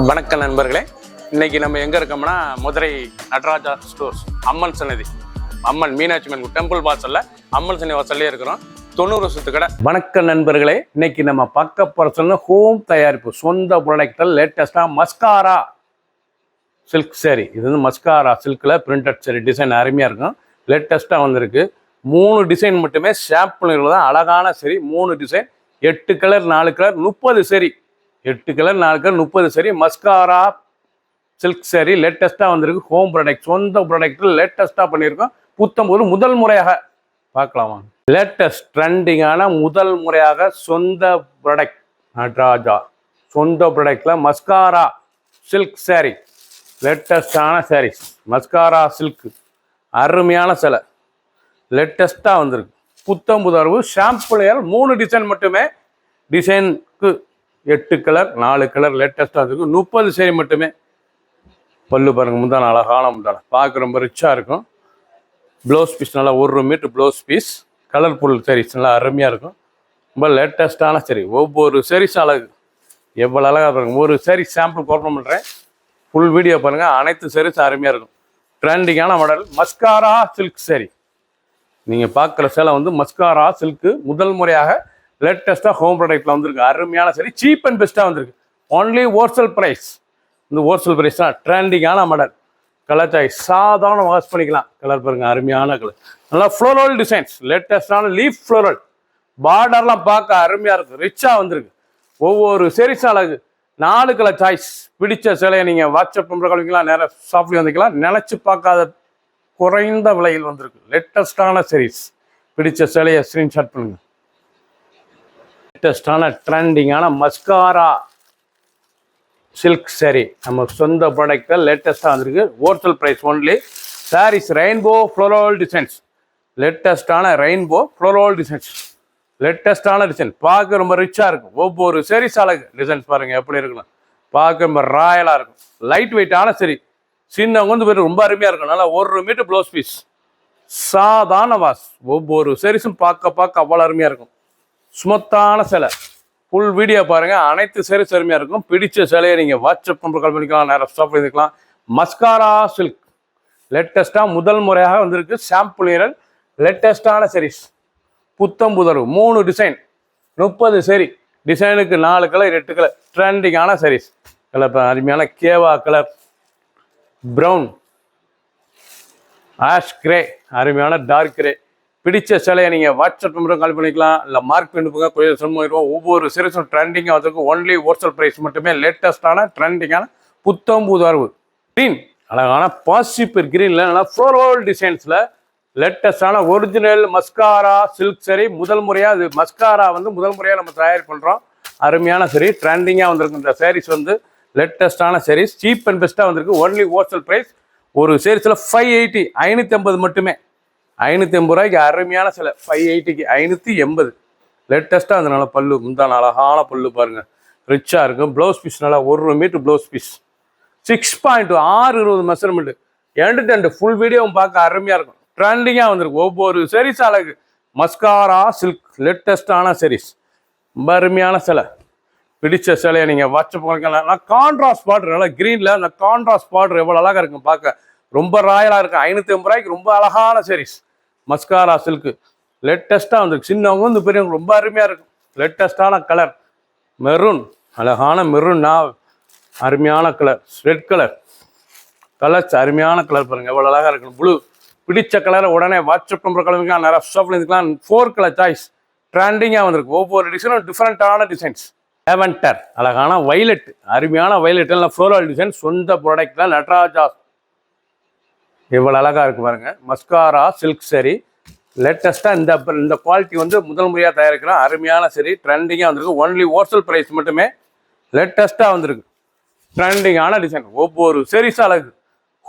வணக்கம் நண்பர்களே, இன்னைக்கு நம்ம எங்க இருக்கோம்னா மதுரை நடராஜா ஸ்டோர்ஸ் அம்மன் சன்னதி, அம்மன் மீனாட்சி அம்மன் டெம்பிள் வாசல்ல அம்மன் சன்னதி வாசல்லே இருக்கிறோம். 90 வருஷத்து கடை. வணக்கம் நண்பர்களே, இன்னைக்கு நம்ம பார்க்க போற ஹோம் தயாரிப்பு சொந்த ப்ராடக்ட்ல லேட்டஸ்டா மஸ்காரா சில்க் சாரி. இது வந்து மஸ்காரா சில்க்ல பிரிண்டட் சாரி டிசைன் அருமையா இருக்கும். லேட்டஸ்டா வந்திருக்கு. 3 டிசைன் மட்டுமே சாம்பிள் தான். அழகான சரி 3 டிசைன், 8 கலர் 4 கலர் 30 சரி, 8 கலர் 4 கலர் 30 சரி மஸ்காரா சில்க் சாரி லேட்டஸ்ட்டாக வந்திருக்கு. ஹோம் ப்ராடக்ட் சொந்த ப்ராடக்ட்டில் லேட்டஸ்ட்டாக பண்ணியிருக்கோம். புத்தம்போது முதல் முறையாக பார்க்கலாமா? லேட்டஸ்ட் ட்ரெண்டிங்கான முதல் முறையாக சொந்த ப்ராடக்ட் நடராஜா சொந்த ப்ராடக்டில் மஸ்காரா சில்க் சாரி லேட்டஸ்டான சாரீஸ். மஸ்காரா சில்க் அருமையான சிலை லேட்டஸ்ட்டாக வந்திருக்கு. புத்தம்புதர்வு ஷாம்பிள் 3 டிசைன் மட்டுமே. டிசைனுக்கு 8 கலர் 4 கலர் லேட்டஸ்ட்டாக இருக்கும். 30 சேரி மட்டுமே. பல்லு பாருங்கள், முந்தான அழகான முந்தான பார்க்க ரொம்ப ரிச்சாக இருக்கும். ப்ளவுஸ் பீஸ் நல்லா 1 metre blouse piece. Colourful sarees நல்லா அருமையாக இருக்கும். ரொம்ப லேட்டஸ்ட்டான சரி. ஒவ்வொரு சாரீஸ் அழகு எவ்வளோ அழகாக இருக்கும். ஒரு சாரீ சாம்பிள் ஓப்பன் பண்ணுறேன், ஃபுல் வீடியோ பாருங்கள். அனைத்து சாரீஸ் அருமையாக இருக்கும். ட்ரெண்டிங்கான மாடல் மஸ்காரா சில்க் சாரி. நீங்கள் பார்க்குற சேலை வந்து மஸ்காரா சில்க்கு முதல் முறையாக லேட்டஸ்ட்டாக ஹோம் ப்ராடக்ட்டில் வந்திருக்கு. அருமையான சரி, சீப் அண்ட் பெஸ்ட்டாக வந்திருக்கு. Only wholesale price. இந்த ஹோல்சேல் ப்ரைஸ் தான். ட்ரெண்டிங்கான மாடல் கலர் சாய்ஸ் சாதாரண வாஷ் பண்ணிக்கலாம். கலர் பாருங்கள், அருமையான கலர். நல்லா ஃப்ளோரல் டிசைன்ஸ், லேட்டஸ்டான லீஃப் ஃப்ளோரல். பார்டர்லாம் பார்க்க அருமையாக இருக்குது. ரிச்சாக வந்திருக்கு. ஒவ்வொரு சாரீஸ் அழகு. 4 கலர் சாய்ஸ். பிடிச்ச சேலையை நீங்கள் வாட்ஸ்அப் நம்பர் கழிக்கலாம், நேராக ஷாப்லேயும் வந்துக்கலாம். நினச்சி பார்க்காத குறைந்த விலையில் வந்திருக்கு. லேட்டஸ்டான சாரீஸ். பிடிச்ச சேலையை ஸ்க்ரீன்ஷாட் பண்ணுங்கள். லேட்டஸ்டான ட்ரெண்டிங்கான மஸ்காரா சில்க் சாரி நம்ம சொந்த ப்ராடக்டில் லேட்டஸ்ட்டாக வந்திருக்கு. Wholesale price only. Saris rainbow floral designs. லேட்டஸ்டான ரெயின்போ ஃப்ளோரல் டிசைன்ஸ். லேட்டஸ்டான டிசைன் பார்க்க ரொம்ப ரிச்சாக இருக்கும். ஒவ்வொரு சாரீஸ் அழகு. டிசைன்ஸ் பாருங்கள் எப்படி இருக்கணும். பார்க்க ரொம்ப ராயலாக இருக்கும். லைட் வெயிட்டான சரி. சின்னவங்க வந்து பேர் ரொம்ப அருமையாக இருக்கும். நல்லா 1 மீட்டர் ப்ளவுஸ் பீஸ். சாதாரண வாஷ். ஒவ்வொரு சாரீஸும் பார்க்க அவ்வளோ அருமையாக இருக்கும். ஸ்மூத்தான சேலை. ஃபுல் வீடியோ பாருங்கள். அனைத்து சாரீஸ் அருமையாக இருக்கும். பிடிச்ச சேலையை நீங்கள் வாட்ஸ்அப் நம்பர் கால் பண்ணிக்கலாம், நேராக ஸ்டாப் பண்ணிக்கலாம். மஸ்காரா சில்க் லேட்டஸ்ட்டாக முதல் முறையாக வந்திருக்கு. சாம்பிள் நிரல் லேட்டஸ்டான சாரீஸ். புத்தம்புதர்வு 3 டிசைன் 30 சரி. டிசைனுக்கு 4 கலர் 8 கலர் ட்ரெண்டிங்கான சாரீஸ். கலர் அருமையான கேவா கலர், ப்ரௌன், ஆஷ் கிரே, அருமையான டார்க் கிரே. பிடிச்ச சேலையை நீங்கள் வாட்ஸ்அப் நம்பரும் கால் பண்ணிக்கலாம், இல்லை மார்க் பண்ணி போங்க. கொஞ்சம் சொல்லிடுவோம். ஒவ்வொரு சீரீஸும் ட்ரெண்டிங்காக வந்திருக்கும். ஒன்லி ஹோல்சேல் ப்ரைஸ் மட்டுமே. லேட்டஸ்டான ட்ரெண்டிங்கான புத்தம்புதர்வு க்ரீன், அழகான பாசிபிள் க்ரீனில் நல்லா ஃப்ளோரல் டிசைன்ஸில் லேட்டஸ்டான ஒரிஜினல் மஸ்காரா சில்க் சரி. முதல் முறையாக அது மஸ்காரா வந்து முதல் முறையாக நம்ம தயார் பண்ணுறோம். அருமையான சரி, ட்ரெண்டிங்காக வந்திருக்கு. இந்த சாரீஸ் வந்து லேட்டஸ்டான சாரீஸ். சீப் அண்ட் பெஸ்ட்டாக வந்திருக்கு. Only wholesale price. ஒரு சாரீஸில் 580 580 மட்டுமே. 580 ரூபாய்க்கு அருமையான சிலை. 580க்கு 580 லேட்டஸ்ட்டாக அதனால பல்லு முந்தான அழகான பல்லு பாருங்கள், ரிச்சாக இருக்கும். ப்ளவுஸ் பீஸ் நல்லா 1 மீட்டர் ப்ளவுஸ் பீஸ். 6.2 620 மெஷர்மெண்ட்டு. எண்டு ஃபுல் வீடியோவும் பார்க்க அருமையாக இருக்கும். ட்ரெண்டிங்காக வந்திருக்கு. ஒவ்வொரு சாரீஸ் அழகு. மஸ்காரா சில்க் லேட்டஸ்டான சாரீஸ். ரொம்ப அருமையான சிலை. பிடிச்ச சிலையை நீங்கள் வாட்ஸ்அப் பண்ணிக்கலாம். நான் கான்ட்ராஸ்ட் பார்டர் நல்லா க்ரீனில் அந்த கான்ட்ராஸ்ட் பார்டர் எவ்வளோ அழகாக இருக்கும். பார்க்க ரொம்ப ராயலாக இருக்கும். 580 ரூபாய்க்கு ரொம்ப அழகான சாரீஸ். மஸ்காரா சில்க்கு லேட்டஸ்ட்டாக வந்துருக்கு. சின்னவங்க வந்து பெரியவங்க ரொம்ப அருமையாக இருக்கும். லேட்டஸ்டான கலர் மெரூன், அழகான மெரூன். அருமையான கலர் ரெட் கலர். கலர்ஸ் அருமையான கலர் பாருங்கள் எவ்வளோ அழகாக இருக்கும். ப்ளூ. பிடிச்ச கலரை உடனே வாட்ஸ்அப் நம்பர் கிளம்பிக்கலாம், நிறையா ஷாப்பில் இருந்துக்கலாம். 4 கலர் சாய்ஸ். ட்ரெண்டிங்காக வந்திருக்கு. ஒவ்வொரு டிசைனும் டிஃப்ரெண்ட்டான டிசைன்ஸ். லேவெண்டர், அழகான வைலட், அருமையான வைலட் எல்லாம் ஃப்ளோரல் டிசைன். சொந்த ப்ராடக்ட்லாம் நடராஜா. எவ்வளோ அழகாக இருக்குது பாருங்கள். மஸ்காரா சில்க் சரி லேட்டஸ்ட்டாக இந்த குவாலிட்டி வந்து முதல் முறையாக தயாரிக்கிறோம். அருமையான சரி, ட்ரெண்டிங்காக வந்திருக்கு. ஒன்லி ஹோல்சேல் ப்ரைஸ் மட்டுமே. லேட்டஸ்ட்டாக வந்திருக்கு. ட்ரெண்டிங்கான டிசைன். ஒவ்வொரு சீரீஸ் அழகு.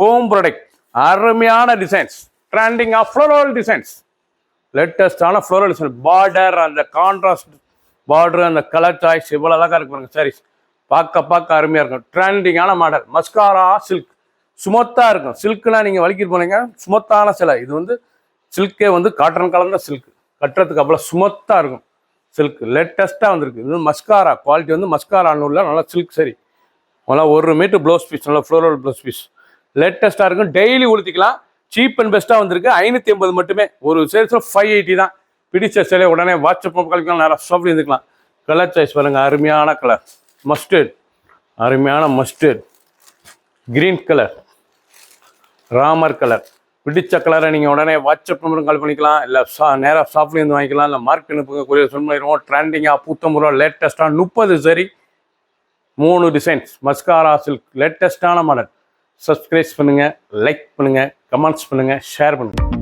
ஹோம் ப்ராடக்ட் அருமையான டிசைன்ஸ். ட்ரெண்டிங்காக ஃப்ளோரல் டிசைன்ஸ். லேட்டஸ்டான ஃப்ளோரல் டிசைன். பார்டர், அந்த கான்ட்ராஸ்ட் பார்டர், அந்த கலர் சாய்ஸ் எவ்வளோ அழகாக இருக்கு பாருங்கள். சாரீஸ் பார்க்க அருமையாக இருக்கும். ட்ரெண்டிங்கான மாடல் மஸ்காரா சில்க். ஸ்மூத்தாக இருக்கும். சில்க்குலாம் நீங்கள் வலிக்கிட்டு போனீங்க, ஸ்மூத்தான சிலை. இது வந்து சில்கே வந்து காட்டன் கலந்த சில்க். கட்டுறதுக்கு அவ்வளோ ஸ்மூத்தாக இருக்கும். சில்க் லேட்டஸ்ட்டாக வந்திருக்கு. இது மஸ்காரா குவாலிட்டி வந்து மஸ்காரா நூலில் நல்லா சில்க் சரி. நல்லா 1 மீட்டர் ப்ளவுஸ் பீஸ், நல்லா ஃப்ளோரல் ப்ளவுஸ் பீஸ் லேட்டஸ்ட்டாக இருக்கும். டெய்லி உடுத்திக்கலாம். சீப் அண்ட் பெஸ்ட்டாக வந்திருக்கு. 580 மட்டுமே. ஒரு சேல்ஸில் 580 தான். பிடிச்ச சேலை உடனே வாட்ஸ்அப் கழிக்கலாம், நேரம் ஷாப்பில் இருந்துக்கலாம். கலர் சாய்ஸ் பாருங்கள், அருமையான கலர் மஸ்டர்ட், அருமையான mustard green colour, Ramar colour. பிடிச்ச கலரை நீங்கள் உடனே வாட்ஸ்அப் நம்பரும் கால் பண்ணிக்கலாம், இல்லை நேராக ஷாப்லேருந்து வாங்கிக்கலாம், இல்லை மார்க் அனுப்புங்க, கொரியர் சொல்லிடுவோம். ட்ரெண்டிங்காக புத்தம்புறம் லேட்டஸ்ட்டாக 30 சரி 3 டிசைன்ஸ் மஸ்காரா சில்க் லேட்டஸ்ட்டான மாடல். சப்ஸ்கிரைப் பண்ணுங்கள், லைக் பண்ணுங்கள், கமெண்ட்ஸ் பண்ணுங்கள், ஷேர் பண்ணுங்கள்.